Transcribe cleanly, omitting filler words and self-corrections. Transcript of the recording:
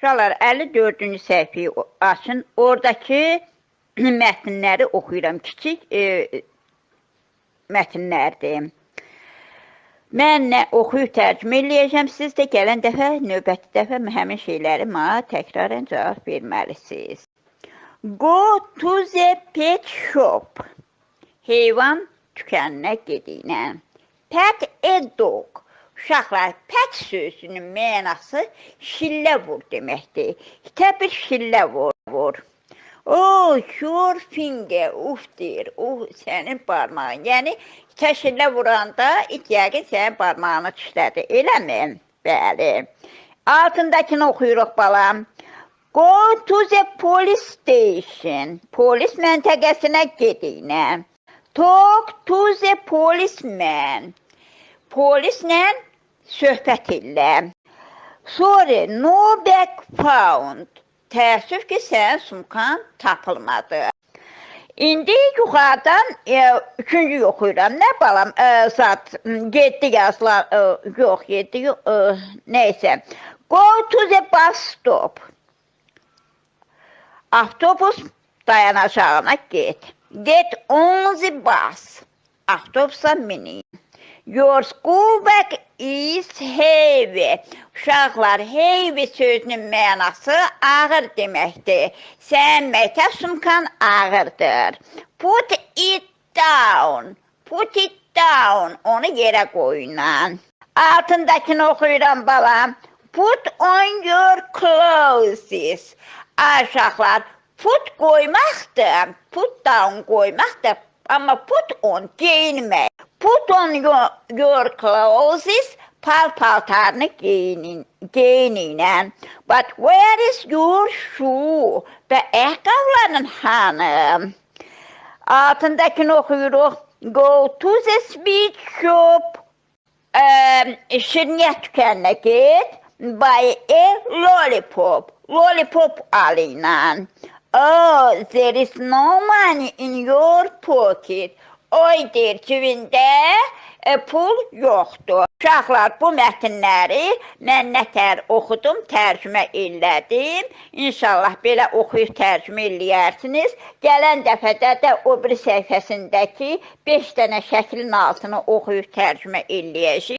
Uşaqlar, 54-cü səhifəyi açın. Oradakı mətnləri oxuyuram. Kiçik mətnlərdir. Mən oxuyub tərcümə eləyəcəm. Siz də gələn dəfə, növbəti dəfə həmin şeyləri mənə təkrarən cavab verməlisiniz. Go to the pet shop. Heyvan dükkanına gedinə. Pet a dog. Uşaqlar, pet sözünün mənası şillə vur deməkdir. İtə bir şillə vur. Oh, your finger, uf deyir, sənin barmağın. Yəni, itə şillə vuranda it yəqin sənin barmağını dişlədi. Eləmi? Bəli. Altındakını oxuyuruq balam. Go to the police station. Polis məntəqəsinə gedinə. Talk to the policeman. Polislə söhbət elə. Sorry, no bag found. Təəssüf ki, sənin sumkan tapılmadı. İndi yuxarıdan üçüncü oxuyuram. Nə balam? Saat 7 yazılar. Yox, 7 yox. Neysə. Go to the bus stop. Avtobus dayanacağına get. Get on the bus. Avtobusa minin. Your school bag is heavy. Uşaqlar, heavy sözünün mənası ağır deməkdir. Sən məktəb sumkan ağırdır. Put it down. Put it down. Onu yerə qoyunan. Altındakını oxuyuram balam. Put on your clothes. Uşaqlar, put qoymaqdır. Put down qoymaqdır. Amma put on geyinmək. Put on your clothes, paltarını geyinin. But where is your shoe? Və ayaqqabıların hanı? Altındakını oxuyuruq. Go to the sweet shop. Şirniyyat dükkanına get. Buy a lollipop. Lollipop alınan. Oh, there is no money in your pocket. Oy deyir, cibində pul yoxdur. Uşaqlar, bu mətnləri mən nətər oxudum, tərcümə elədim. İnşallah belə oxuyub tərcümə eləyərsiniz. Gələn dəfədə də o bir səhifəsindəki 5 dənə şəklin altını oxuyub tərcümə eləyəcəyik.